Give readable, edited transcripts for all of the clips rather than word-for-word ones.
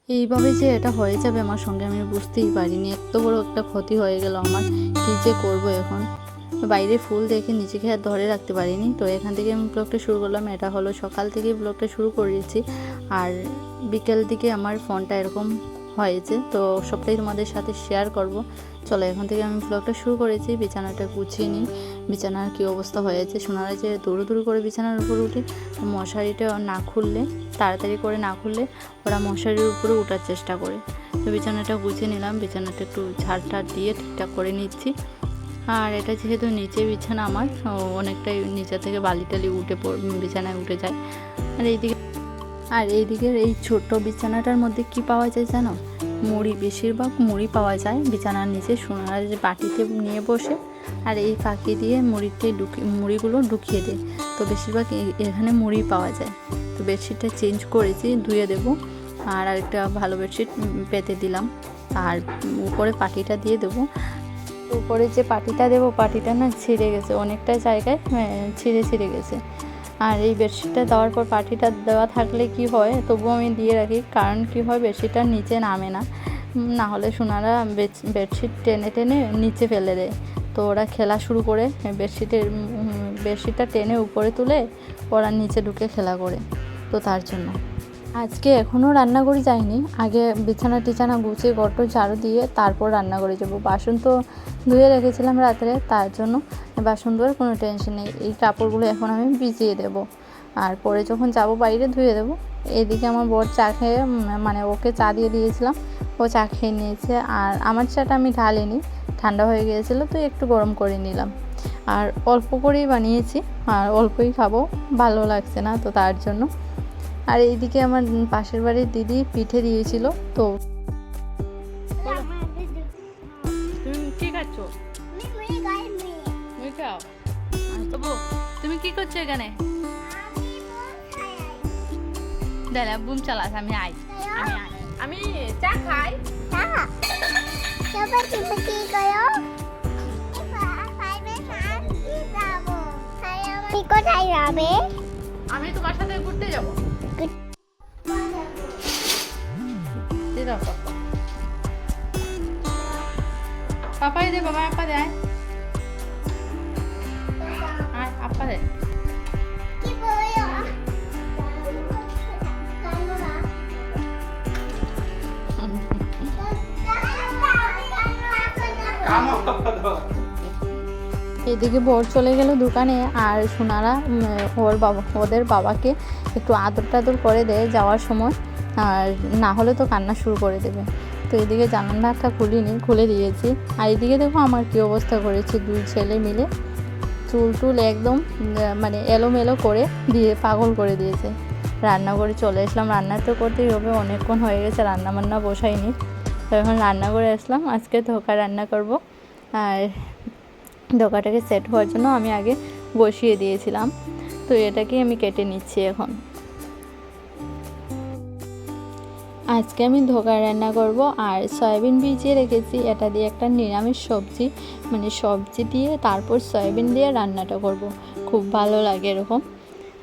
এইভাবে যে এটা হয়ে যাবে আমার সঙ্গে আমি বুঝতেই পারিনি। এত বড় একটা ক্ষতি হয়ে গেল আমার। কী যে করবো এখন। বাইরে ফুল দেখে নিজেকে আর ধরে রাখতে পারিনি। তো এখান থেকে আমি ব্লগটা শুরু করলাম। এটা হলো সকাল থেকে ব্লগটা শুরু করেছি, আর বিকেল দিকে আমার ফোনটা এরকম হয়েছে। তো সবটাই তোমাদের সাথে শেয়ার করব। চলো এখান থেকে আমি ব্লগটা শুরু করেছি। বিছানাটা গুছিয়ে নিই। বিছানার কী অবস্থা হয়েছে। শোনারা যে দৌড়ো করে বিছানার উপরে উঠে মশারিটা না খুললে, তাড়াতাড়ি করে না খুললে ওরা মশারির উপরে ওঠার চেষ্টা করে। তো বিছানাটা গুছিয়ে নিলাম। বিছানাটা একটু ঝাড় দিয়ে ঠিকঠাক করে নিচ্ছি। আর এটা যেহেতু নিচে বিছানা আমার, অনেকটাই নিচে থেকে বালি টালি উঠে বিছানায় উঠে যায়। আর এইদিকের এই ছোট্ট বিছানাটার মধ্যে কি পাওয়া যায় জানো? মুড়ি, বেশিরভাগ মুড়ি পাওয়া যায় বিছানার নিচে। সোনারা যে বাটিতে নিয়ে বসে আর এই ফাঁকি দিয়ে মুড়িগুলো ঢুকিয়ে দেয়। তো বেশিরভাগ এখানে মুড়ি পাওয়া যায়। তো বেডশিটটা চেঞ্জ করেছি, ধুয়ে দেবো। আর আরেকটা ভালো বেডশিট পেতে দিলাম। আর উপরে পাটিটা দিয়ে দেবো। উপরে যে পাটিটা দেবো, পাটিটা না ছিঁড়ে গেছে, অনেকটা জায়গায় ছিঁড়ে গেছে। আর এই বেডশিটটা দেওয়ার পর পাটিটা দেওয়া থাকলে কি হয়, তবুও আমি দিয়ে রাখি। কারণ কি হয়, বেডশিটটা নিচে নামে না, না হলে সোনারা বেডশিট টেনে নিচে ফেলে দেয়। তো ওরা খেলা শুরু করে, বেডশিটটা টেনে উপরে তুলে ওরা নিচে ঢুকে খেলা করে। তো তার জন্য আজকে এখনও রান্নাঘরে যাইনি। আগে বিছানা গুছিয়ে ঘরটা ঝাড়ু দিয়ে তারপর রান্নাঘরে যাবো। বাসন তো ধুয়ে রেখেছিলাম রাত্রে, তার জন্য বাসন ধোয়ার কোনো টেনশন নেই। এই কাপড়গুলো এখন আমি ভিজিয়ে দেবো, আর পরে যখন যাব বাইরে ধুয়ে দেবো। এদিকে আমার বর চা খেয়ে, মানে ওকে চা দিয়ে দিয়েছিলাম, ও চা খেয়ে নিয়েছে। আর আমার চাটা আমি ঢালিনি, ঠান্ডা হয়ে গিয়েছিলো, তো একটু গরম করে নিলাম। আর অল্প করেই বানিয়েছি, আর অল্পই খাবো, ভালো লাগছে না, তো তার জন্য। আর এইদিকে আমার পাশের বাড়ির দিদি পিঠে দিয়েছিল। তো তুমি কি খাচ্ছ? তুমি কি করছো এখানে? দাঁড়া, বুম চালাস। আমি চা খাই। কোথায় যাবে? আমি তোমার সাথে ঘুরতে যাবো। পাপাই দে, বাবা আপা দেয়। আপা দে। এদিকে বর চলে গেল দোকানে, আর সোনারা ওদের বাবাকে একটু আদর টাদর করে দেয় যাওয়ার সময়, আর না হলে তো কান্না শুরু করে দেবে। তো এদিকে জানালাটা খুলে দিয়েছি। আর এদিকে দেখো আমার কী অবস্থা করেছে, দুই ছেলে মিলে চুল একদম মানে এলোমেলো করে দিয়ে পাগল করে দিয়েছে। রান্নাঘরে চলে আসলাম। রান্না তো করতেই হবে, অনেকক্ষণ হয়ে গেছে রান্না বসাইনি। তো এখন রান্নাঘরে আসলাম। আজকে ধোকা রান্না করব। আর ধোকাটাকে সেট হওয়ার জন্য আমি আগে বসিয়ে দিয়েছিলাম। তো এটাকে আমি কেটে নিচ্ছি এখন। আজকে আমি ধোকা রান্না করব, আর সয়াবিন ভিজিয়ে রেখেছি। এটা দিয়ে একটা নিরামিষ সবজি, মানে সবজি দিয়ে তারপর সয়াবিন দিয়ে রান্নাটা করব, খুব ভালো লাগে এরকম।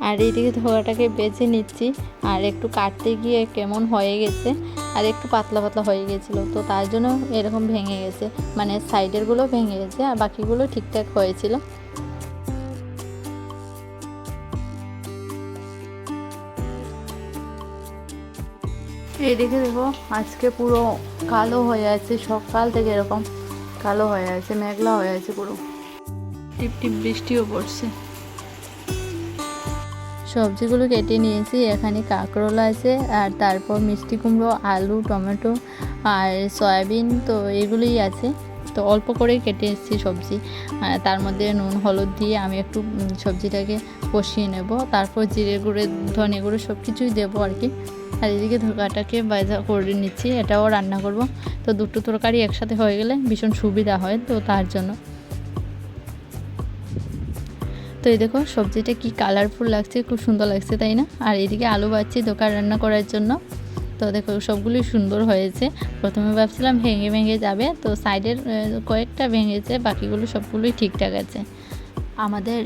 আর এইদিকে ধোকাটাকে বেছে নিচ্ছি। আর একটু কাটতে গিয়ে কেমন হয়ে গেছে, আর একটু পাতলা হয়ে গেছিলো, তো তার জন্য এরকম ভেঙে গেছে, মানে সাইডেরগুলো ভেঙে গেছে, আর বাকিগুলো ঠিকঠাক হয়েছিল। এইদিকে দেখো আজকে পুরো কালো হয়ে আছে, সকাল থেকে এরকম কালো হয়ে আছে, মেঘলা হয়ে আছে পুরো, টিপ বৃষ্টিও পড়ছে। সবজিগুলো কেটে নিয়েছি। এখানে কাঁকরোল আছে, আর তারপর মিষ্টি কুমড়ো, আলু, টমেটো আর সয়াবিন, তো এগুলোই আছে। তো অল্প করেই কেটে এসেছি সবজি। তার মধ্যে নুন হলুদ দিয়ে আমি একটু সবজিটাকে কষিয়ে নেব। তারপর জিরে গুঁড়ো, ধনে গুঁড়ো সব কিছুই দেবো আর কি। আর এদিকে ধোকাটাকে ভাজা করে নিচ্ছি, এটাও রান্না করব। তো দুটো তরকারি একসাথে হয়ে গেলে ভীষণ সুবিধা হয়, তো তার জন্য। তো এই দেখো সবজিটা কি কালারফুল লাগছে, খুব সুন্দর লাগছে, তাই না? আর এদিকে আলু ভাজছি ধোকা রান্না করার জন্য। তো দেখো সবগুলোই সুন্দর হয়েছে। প্রথমে ভাবছিলাম ভেঙে যাবে, তো সাইডের কয়েকটা ভেঙেছে, বাকিগুলো সবগুলোই ঠিকঠাক আছে। আমাদের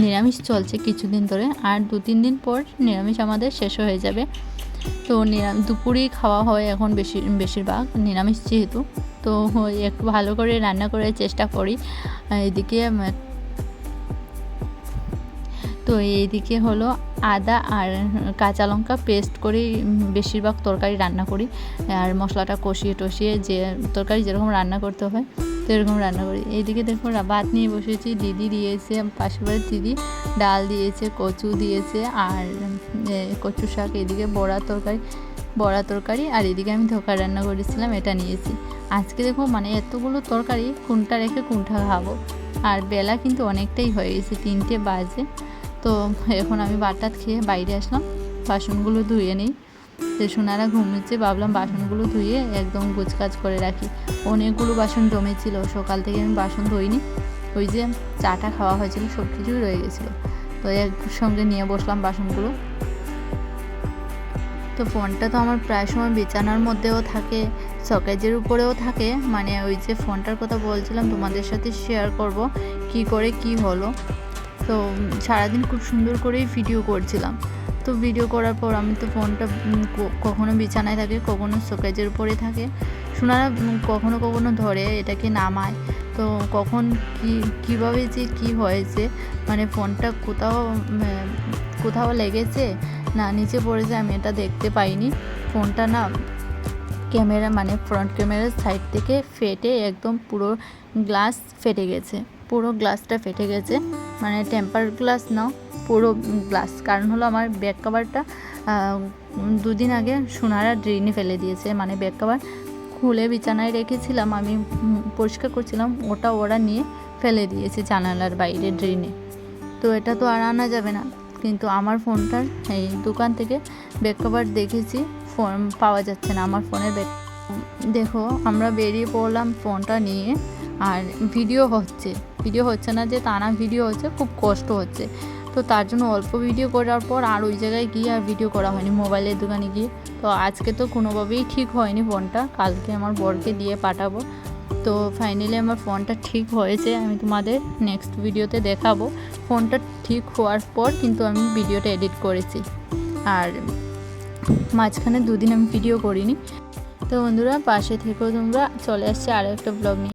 নিরামিষ চলছে কিছুদিন ধরে, আর 2-3 দিন পর নিরামিষ আমাদের শেষ হয়ে যাবে। তো দুপুরেই খাওয়া হয় এখন বেশিরভাগ নিরামিষ যেহেতু, তো একটু ভালো করে রান্না করার চেষ্টা করি। এদিকে তো এইদিকে হলো আদা আর কাঁচা লঙ্কা পেস্ট করে বেশিরভাগ তরকারি রান্না করি, আর মশলাটা কষিয়ে টষিয়ে যে তরকারি যেরকম রান্না করতে হয় তো এরকম রান্না করি। এইদিকে দেখুন ভাত নিয়ে বসেছি, দিদি দিয়েছে, পাশের বাড়ির দিদি ডাল দিয়েছে, কচু দিয়েছে আর কচু শাক, এদিকে বড়া তরকারি আর এদিকে আমি ধোকা রান্না করেছিলাম, এটা নিয়েছি। আজকে দেখো মানে এতগুলো তরকারি কোনটা রেখে কোনটা খাবো, আর বেলা কিন্তু অনেকটাই হয়ে গেছে, 3টে বাজে। তো এখন আমি ভাত খেয়ে বাইরে আসলাম, বাসনগুলো ধুয়ে নিই। তো সোনারা ঘুমিয়েছে, ভাবলাম বাসনগুলো ধুয়ে একদম গোছকাজ করে রাখি। অনেকগুলো বাসন জমেছিল, সকাল থেকে আমি বাসন ধুইনি, ওই যে চাটা খাওয়া হয়েছিল সব কিছুই রয়ে গেছিলো, তো একসঙ্গে নিয়ে বসলাম বাসনগুলো। তো ফোনটা তো আমার প্রায় সময় বিছানার মধ্যেও থাকে, শোকেজের উপরেও থাকে, মানে ওই যে ফোনটার কথা বলছিলাম তোমাদের সাথে শেয়ার করব কি করে কি হলো। তো সারাদিন খুব সুন্দর করেই ভিডিও করছিলাম, তো ভিডিও করার পর আমি তো ফোনটা কখনো বিছানায় থাকে, কখনো শোকেজের উপরে থাকে, সোনারা কখনো কখনো ধরে এটাকে নামায়। তো কখন কীভাবে যে কি হয়েছে, মানে ফোনটা কোথাও লেগেছে না নিচে পড়েছে আমি এটা দেখতে পাইনি। ফোনটা না ক্যামেরা মানে ফ্রন্ট ক্যামেরার সাইড থেকে ফেটে একদম পুরো গ্লাস ফেটে গেছে, পুরো গ্লাসটা ফেটে গেছে, মানে টেম্পার গ্লাস না, পুরো গ্লাস। কারণ হলো আমার ব্যাক কভারটা 2 দিন আগে সোনারা ড্রেনে ফেলে দিয়েছে, মানে ব্যাক কভার খুলে বিছানায় রেখেছিলাম, আমি পরিষ্কার করছিলাম, ওরা নিয়ে ফেলে দিয়েছে জানালার বাইরে ড্রেনে। তো এটা তো আর আনা যাবে না, কিন্তু আমার ফোনটার এই দোকান থেকে ব্যাক কভার দেখেছি, ফোন পাওয়া যাচ্ছে না আমার ফোনের ব্যাক। দেখো আমরা বেরিয়ে পড়লাম ফোনটা নিয়ে, আর ভিডিও হচ্ছে না যে তা না, ভিডিও হচ্ছে, খুব কষ্ট হচ্ছে। তো তার জন্য অল্প ভিডিও করার পর আর ওই জায়গায় গিয়ে আর ভিডিও করা হয়নি, মোবাইলের দোকানে গিয়ে। তো আজকে তো কোনোভাবেই ঠিক হয়নি ফোনটা, কালকে আমার বরকে দিয়ে পাঠাবো। তো ফাইনালি আমার ফোনটা ঠিক হয়েছে, আমি তোমাদের নেক্সট ভিডিওতে দেখাবো। ফোনটা ঠিক হওয়ার পর কিন্তু আমি ভিডিওটা এডিট করেছি, আর মাঝখানে 2 দিন আমি ভিডিও করিনি। তো বন্ধুরা পাশে থেকেও তোমরা, চলে আসছে আরও একটা ব্লগ নিয়ে।